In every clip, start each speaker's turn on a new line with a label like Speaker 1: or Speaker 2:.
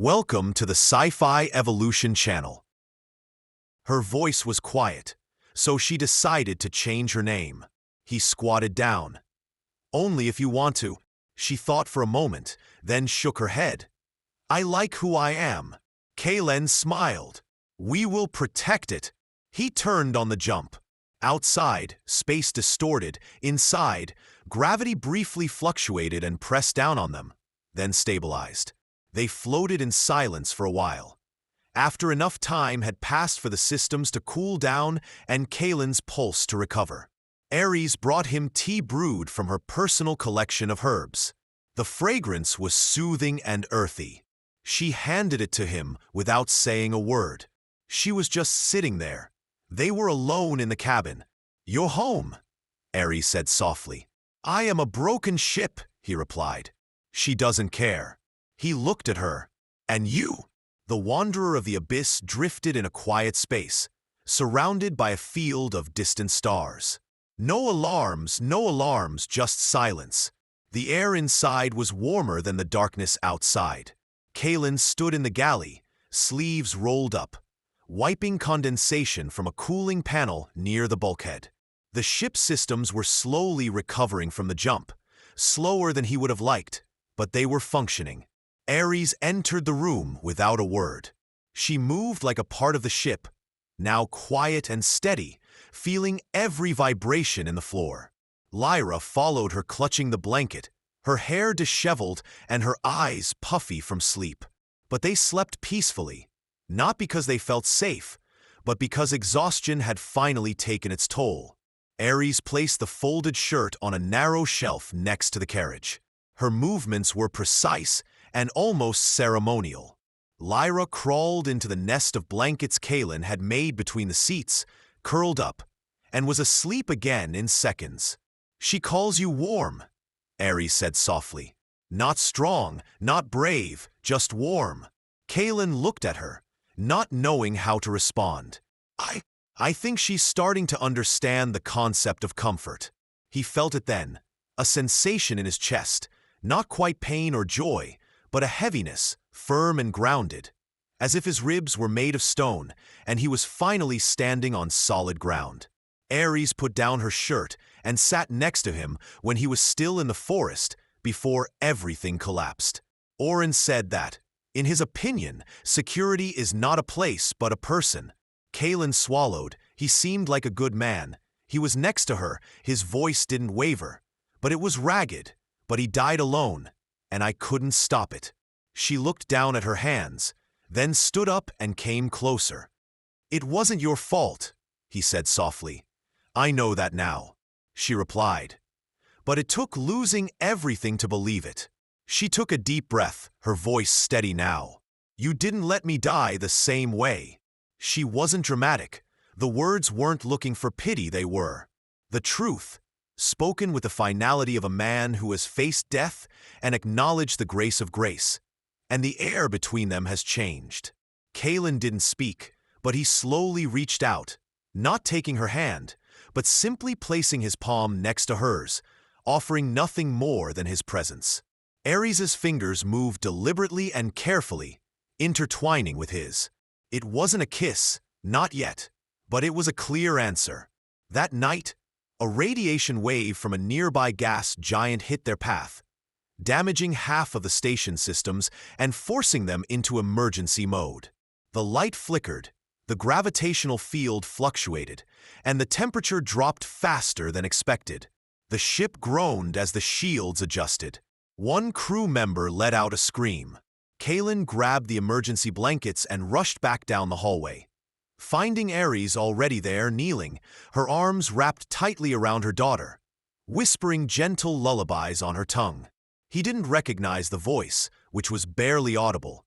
Speaker 1: Welcome to the Sci-Fi Evolution channel. Her voice was quiet, so she decided to change her name. He squatted down. Only if you want to. She thought for a moment, then shook her head. I like who I am. Kalen smiled. We will protect it. He turned on the jump. Outside, space distorted. Inside, gravity briefly fluctuated and pressed down on them, then stabilized. They floated in silence for a while. After enough time had passed for the systems to cool down and Kalen's pulse to recover, Ares brought him tea brewed from her personal collection of herbs. The fragrance was soothing and earthy. She handed it to him without saying a word. She was just sitting there. They were alone in the cabin. You're home, Ares said softly. I am a broken ship, he replied. She doesn't care. He looked at her. And you? The wanderer of the abyss drifted in a quiet space, surrounded by a field of distant stars. No alarms, just silence. The air inside was warmer than the darkness outside. Kalen stood in the galley, sleeves rolled up, wiping condensation from a cooling panel near the bulkhead. The ship's systems were slowly recovering from the jump, slower than he would have liked, but they were functioning. Ares entered the room without a word. She moved like a part of the ship, now quiet and steady, feeling every vibration in the floor. Lyra followed her, clutching the blanket, her hair disheveled and her eyes puffy from sleep. But they slept peacefully, not because they felt safe, but because exhaustion had finally taken its toll. Ares placed the folded shirt on a narrow shelf next to the carriage. Her movements were precise and almost ceremonial. Lyra crawled into the nest of blankets Kalen had made between the seats, curled up, and was asleep again in seconds. She calls you warm, Ares said softly. Not strong, not brave, just warm. Kalen looked at her, not knowing how to respond. I think she's starting to understand the concept of comfort. He felt it then, a sensation in his chest, not quite pain or joy, but a heaviness, firm and grounded, as if his ribs were made of stone and he was finally standing on solid ground. Ares put down her shirt and sat next to him when he was still in the forest before everything collapsed. Orin said that, in his opinion, security is not a place but a person. Kalen swallowed. He seemed like a good man. He was next to her. His voice didn't waver, but it was ragged. But he died alone, and I couldn't stop it. She looked down at her hands, then stood up and came closer. It wasn't your fault, he said softly. I know that now, she replied. But it took losing everything to believe it. She took a deep breath, her voice steady now. You didn't let me die the same way. She wasn't dramatic. The words weren't looking for pity, they were. The truth, spoken with the finality of a man who has faced death and acknowledged the grace of grace. And the air between them has changed. Kalen didn't speak, but he slowly reached out, not taking her hand, but simply placing his palm next to hers, offering nothing more than his presence. Ares's fingers moved deliberately and carefully, intertwining with his. It wasn't a kiss, not yet, but it was a clear answer. That night, a radiation wave from a nearby gas giant hit their path, damaging half of the station systems and forcing them into emergency mode. The light flickered, the gravitational field fluctuated, and the temperature dropped faster than expected. The ship groaned as the shields adjusted. One crew member let out a scream. Kalen grabbed the emergency blankets and rushed back down the hallway, finding Ares already there, kneeling, her arms wrapped tightly around her daughter, whispering gentle lullabies on her tongue. He didn't recognize the voice, which was barely audible,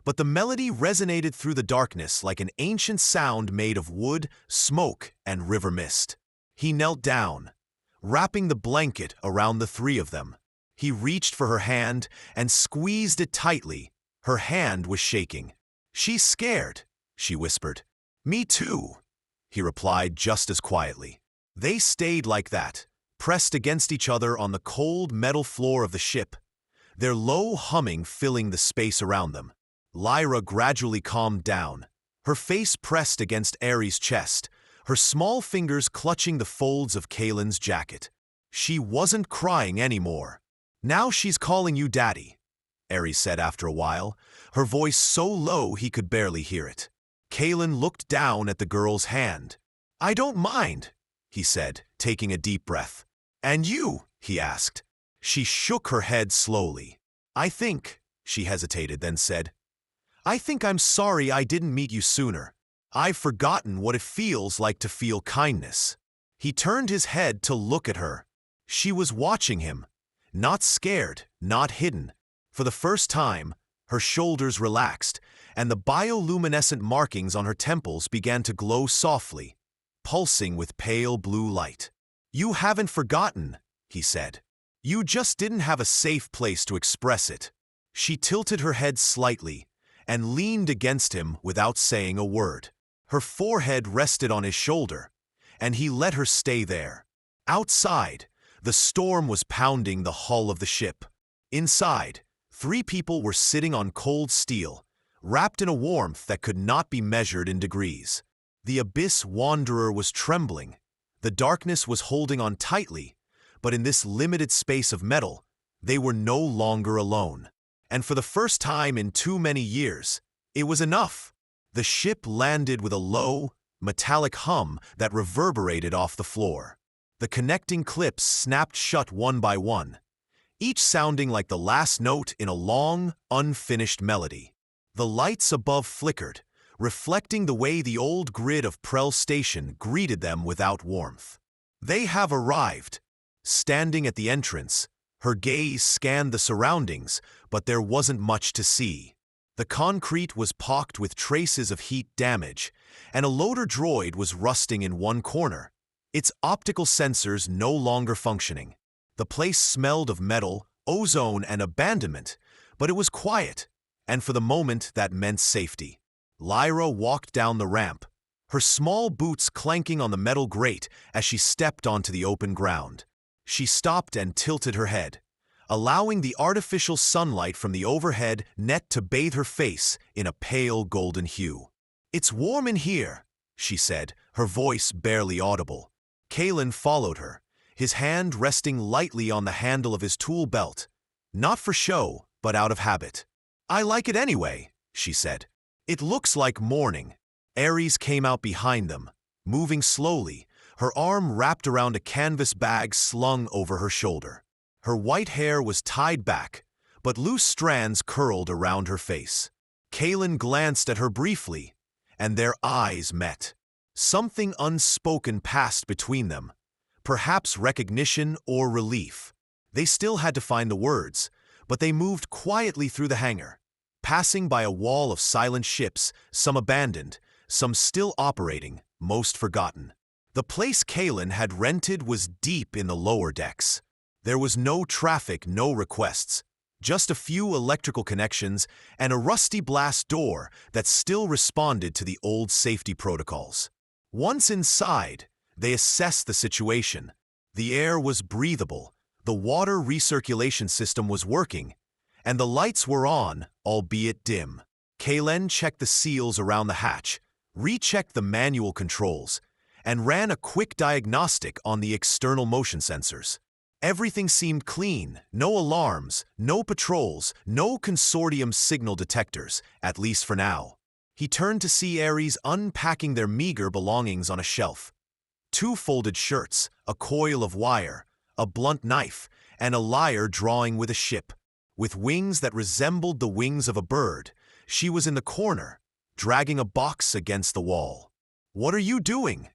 Speaker 1: but the melody resonated through the darkness like an ancient sound made of wood, smoke, and river mist. He knelt down, wrapping the blanket around the three of them. He reached for her hand and squeezed it tightly. Her hand was shaking. She's scared, she whispered. Me too, he replied just as quietly. They stayed like that, pressed against each other on the cold metal floor of the ship, their low humming filling the space around them. Lyra gradually calmed down, her face pressed against Ares' chest, her small fingers clutching the folds of Kalen's jacket. She wasn't crying anymore. "Now she's calling you Daddy," Ares said after a while, her voice so low he could barely hear it. Kalen looked down at the girl's hand. "I don't mind," he said, taking a deep breath. "And you?" he asked. She shook her head slowly. "I think," she hesitated, then said, "I think I'm sorry I didn't meet you sooner. I've forgotten what it feels like to feel kindness." He turned his head to look at her. She was watching him, not scared, not hidden. For the first time, her shoulders relaxed, and the bioluminescent markings on her temples began to glow softly, pulsing with pale blue light. "You haven't forgotten," he said. "You just didn't have a safe place to express it." She tilted her head slightly and leaned against him without saying a word. Her forehead rested on his shoulder, and he let her stay there. Outside, the storm was pounding the hull of the ship. Inside, 3 people were sitting on cold steel, wrapped in a warmth that could not be measured in degrees. The Abyss Wanderer was trembling. The darkness was holding on tightly, but in this limited space of metal, they were no longer alone. And for the first time in too many years, it was enough. The ship landed with a low, metallic hum that reverberated off the floor. The connecting clips snapped shut one by one, each sounding like the last note in a long, unfinished melody. The lights above flickered, reflecting the way the old grid of Prell Station greeted them without warmth. "They have arrived." Standing at the entrance, her gaze scanned the surroundings, but there wasn't much to see. The concrete was pocked with traces of heat damage, and a loader droid was rusting in one corner, its optical sensors no longer functioning. The place smelled of metal, ozone, and abandonment, but it was quiet, and for the moment that meant safety. Lyra walked down the ramp, her small boots clanking on the metal grate as she stepped onto the open ground. She stopped and tilted her head, allowing the artificial sunlight from the overhead net to bathe her face in a pale golden hue. "It's warm in here," she said, her voice barely audible. Kalen followed her, his hand resting lightly on the handle of his tool belt, not for show, but out of habit. "I like it anyway," she said. "It looks like morning." Ares came out behind them, moving slowly, her arm wrapped around a canvas bag slung over her shoulder. Her white hair was tied back, but loose strands curled around her face. Kalen glanced at her briefly, and their eyes met. Something unspoken passed between them, perhaps recognition or relief. They still had to find the words, but they moved quietly through the hangar, passing by a wall of silent ships, some abandoned, some still operating, most forgotten. The place Kalen had rented was deep in the lower decks. There was no traffic, no requests, just a few electrical connections and a rusty blast door that still responded to the old safety protocols. Once inside, they assessed the situation. The air was breathable, the water recirculation system was working, and the lights were on, albeit dim. Kalen checked the seals around the hatch, rechecked the manual controls, and ran a quick diagnostic on the external motion sensors. Everything seemed clean, no alarms, no patrols, no consortium signal detectors, at least for now. He turned to see Ares unpacking their meager belongings on a shelf. 2 folded shirts, a coil of wire, a blunt knife, and a lyre drawing with a ship. With wings that resembled the wings of a bird, she was in the corner, dragging a box against the wall. "What are you doing?"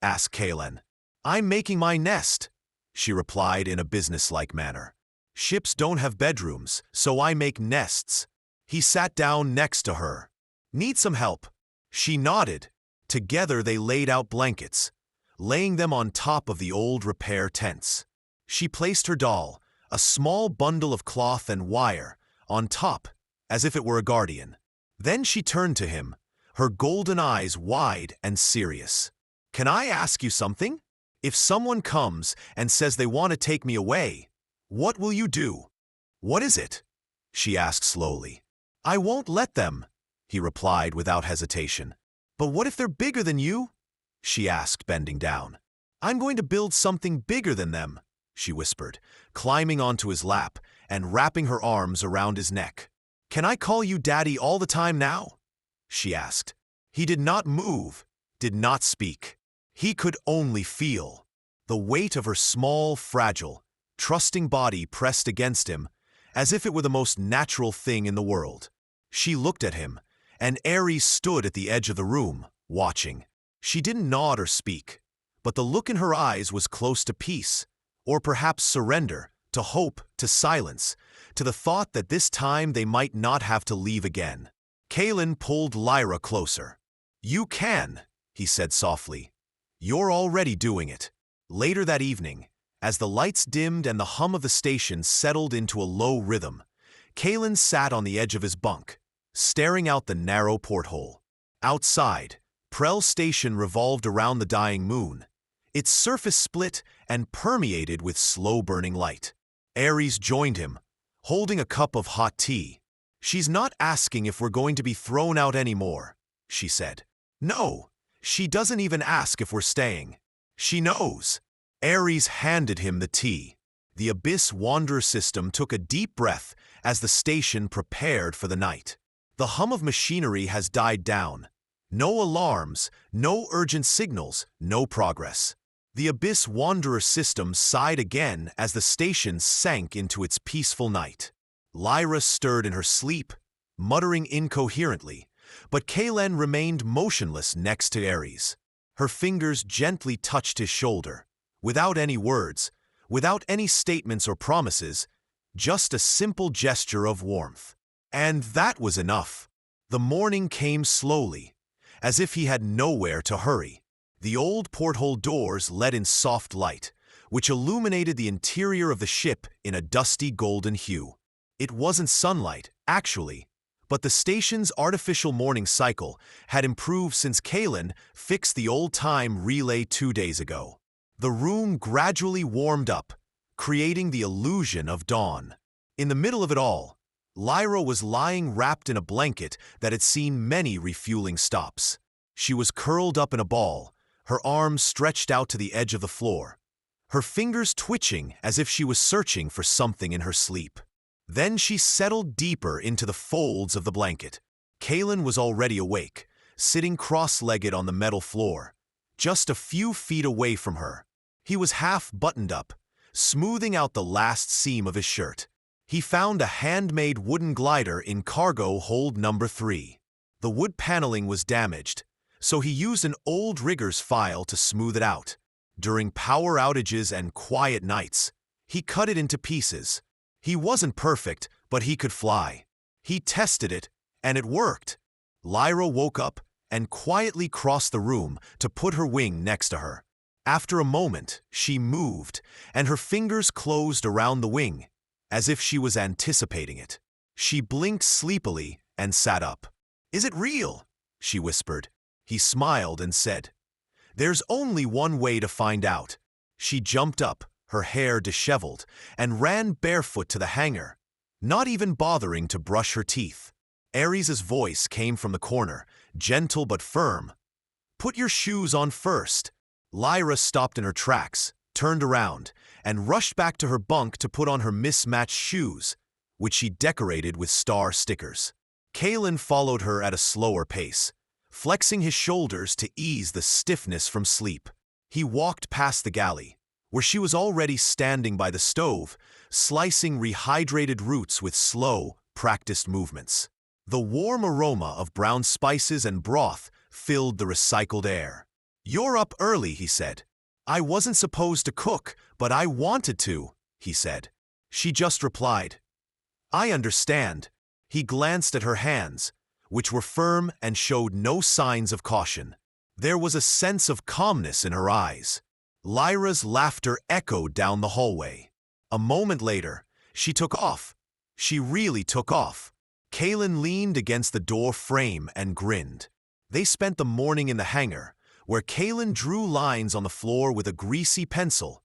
Speaker 1: asked Kalen. "I'm making my nest," she replied in a businesslike manner. "Ships don't have bedrooms, so I make nests." He sat down next to her. "Need some help?" She nodded. Together they laid out blankets, laying them on top of the old repair tents. She placed her doll, a small bundle of cloth and wire, on top, as if it were a guardian. Then she turned to him, her golden eyes wide and serious. "Can I ask you something? If someone comes and says they want to take me away, what will you do?" "What is it?" she asked slowly. "I won't let them," he replied without hesitation. "But what if they're bigger than you?" she asked, bending down. "I'm going to build something bigger than them," she whispered, climbing onto his lap and wrapping her arms around his neck. "Can I call you Daddy all the time now?" she asked. He did not move, did not speak. He could only feel the weight of her small, fragile, trusting body pressed against him, as if it were the most natural thing in the world. She looked at him, and Ares stood at the edge of the room, watching. She didn't nod or speak, but the look in her eyes was close to peace, or perhaps surrender, to hope, to silence, to the thought that this time they might not have to leave again. Kalen pulled Lyra closer. "You can," he said softly. "You're already doing it." Later that evening, as the lights dimmed and the hum of the station settled into a low rhythm, Kalen sat on the edge of his bunk, staring out the narrow porthole. Outside, Prell Station revolved around the dying moon. Its surface split and permeated with slow-burning light. Ares joined him, holding a cup of hot tea. "She's not asking if we're going to be thrown out anymore," she said. "No, she doesn't even ask if we're staying. She knows." Ares handed him the tea. The Abyss Wanderer system took a deep breath as the station prepared for the night. The hum of machinery has died down. No alarms, no urgent signals, no progress. The Abyss Wanderer system sighed again as the station sank into its peaceful night. Lyra stirred in her sleep, muttering incoherently, but Kalen remained motionless next to Ares. Her fingers gently touched his shoulder, without any words, without any statements or promises, just a simple gesture of warmth. And that was enough. The morning came slowly, as if he had nowhere to hurry. The old porthole doors let in soft light, which illuminated the interior of the ship in a dusty golden hue. It wasn't sunlight, actually, but the station's artificial morning cycle had improved since Kalen fixed the old-time relay 2 days ago. The room gradually warmed up, creating the illusion of dawn. In the middle of it all, Lyra was lying wrapped in a blanket that had seen many refueling stops. She was curled up in a ball, her arms stretched out to the edge of the floor, her fingers twitching as if she was searching for something in her sleep. Then she settled deeper into the folds of the blanket. Kalen was already awake, sitting cross-legged on the metal floor, just a few feet away from her. He was half buttoned up, smoothing out the last seam of his shirt. He found a handmade wooden glider in cargo hold number 3. The wood paneling was damaged, so he used an old rigger's file to smooth it out. During power outages and quiet nights, he cut it into pieces. He wasn't perfect, but he could fly. He tested it, and it worked. Lyra woke up and quietly crossed the room to put her wing next to her. After a moment, she moved, and her fingers closed around the wing, as if she was anticipating it. She blinked sleepily and sat up. "Is it real?" she whispered. He smiled and said, "There's only one way to find out." She jumped up, her hair disheveled, and ran barefoot to the hangar, not even bothering to brush her teeth. Ares's voice came from the corner, gentle but firm. "Put your shoes on first." Lyra stopped in her tracks, turned around, and rushed back to her bunk to put on her mismatched shoes, which she decorated with star stickers. Kalen followed her at a slower pace, flexing his shoulders to ease the stiffness from sleep. He walked past the galley, where she was already standing by the stove, slicing rehydrated roots with slow, practiced movements. The warm aroma of brown spices and broth filled the recycled air. "You're up early," he said. "I wasn't supposed to cook, but I wanted to," he said. She just replied, "I understand." He glanced at her hands, which were firm and showed no signs of caution. There was a sense of calmness in her eyes. Lyra's laughter echoed down the hallway. A moment later, she took off. She really took off. Kalen leaned against the door frame and grinned. They spent the morning in the hangar, where Kalen drew lines on the floor with a greasy pencil,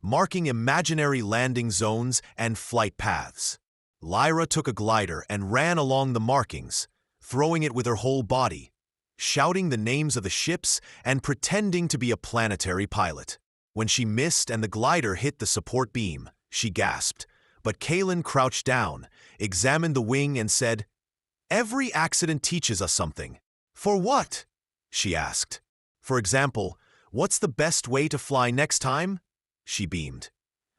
Speaker 1: marking imaginary landing zones and flight paths. Lyra took a glider and ran along the markings, throwing it with her whole body, shouting the names of the ships and pretending to be a planetary pilot. When she missed and the glider hit the support beam, she gasped, but Kaylin crouched down, examined the wing and said, "Every accident teaches us something." "For what?" she asked. "For example, what's the best way to fly next time?" She beamed.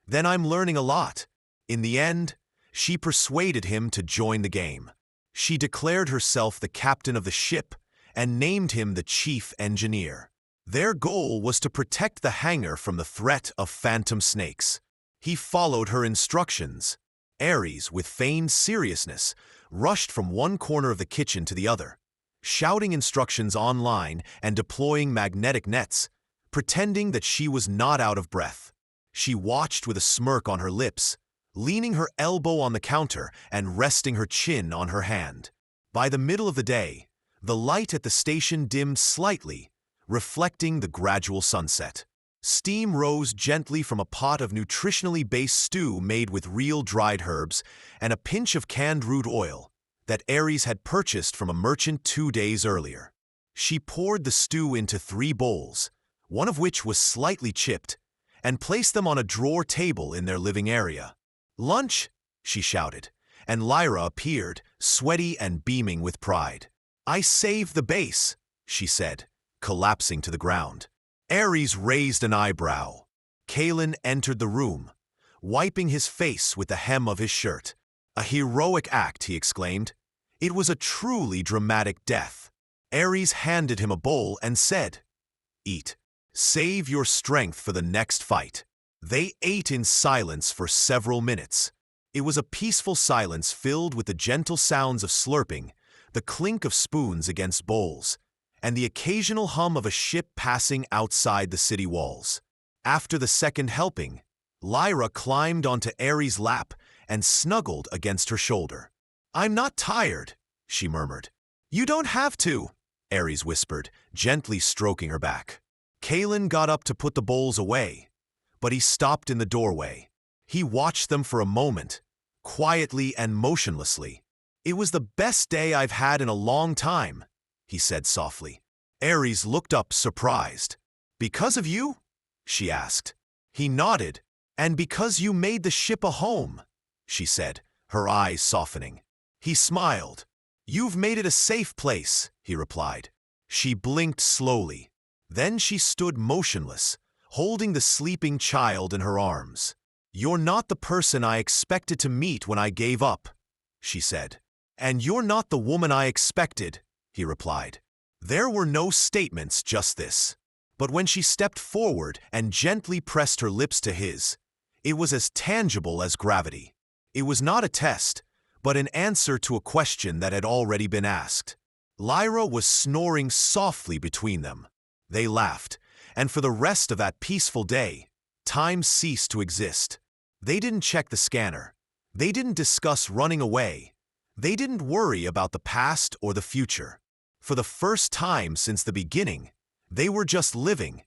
Speaker 1: "Then I'm learning a lot." In the end, she persuaded him to join the game. She declared herself the captain of the ship and named him the chief engineer. Their goal was to protect the hangar from the threat of phantom snakes. He followed her instructions. Ares, with feigned seriousness, rushed from one corner of the kitchen to the other, shouting instructions online and deploying magnetic nets, pretending that she was not out of breath. She watched with a smirk on her lips, leaning her elbow on the counter and resting her chin on her hand. By the middle of the day, the light at the station dimmed slightly, reflecting the gradual sunset. Steam rose gently from a pot of nutritionally based stew made with real dried herbs and a pinch of canned root oil that Ares had purchased from a merchant 2 days earlier. She poured the stew into 3 bowls, one of which was slightly chipped, and placed them on a drawer table in their living area. "Lunch!" she shouted, and Lyra appeared, sweaty and beaming with pride. "I saved the base," she said, collapsing to the ground. Ares raised an eyebrow. Kaylin entered the room, wiping his face with the hem of his shirt. "A heroic act," he exclaimed. "It was a truly dramatic death." Ares handed him a bowl and said, "Eat. Save your strength for the next fight." They ate in silence for several minutes. It was a peaceful silence filled with the gentle sounds of slurping, the clink of spoons against bowls, and the occasional hum of a ship passing outside the city walls. After the second helping, Lyra climbed onto Ares' lap and snuggled against her shoulder. "I'm not tired," she murmured. "You don't have to," Ares whispered, gently stroking her back. Kaylin got up to put the bowls away, but he stopped in the doorway. He watched them for a moment, quietly and motionlessly. "It was the best day I've had in a long time," he said softly. Ares looked up surprised. "Because of you?" she asked. He nodded. "And because you made the ship a home," she said, her eyes softening. He smiled. "You've made it a safe place," he replied. She blinked slowly. Then she stood motionless, holding the sleeping child in her arms. "You're not the person I expected to meet when I gave up," she said. "And you're not the woman I expected," he replied. There were no statements, just this. But when she stepped forward and gently pressed her lips to his, it was as tangible as gravity. It was not a test, but an answer to a question that had already been asked. Lyra was snoring softly between them. They laughed, and for the rest of that peaceful day, time ceased to exist. They didn't check the scanner. They didn't discuss running away. They didn't worry about the past or the future. For the first time since the beginning, they were just living,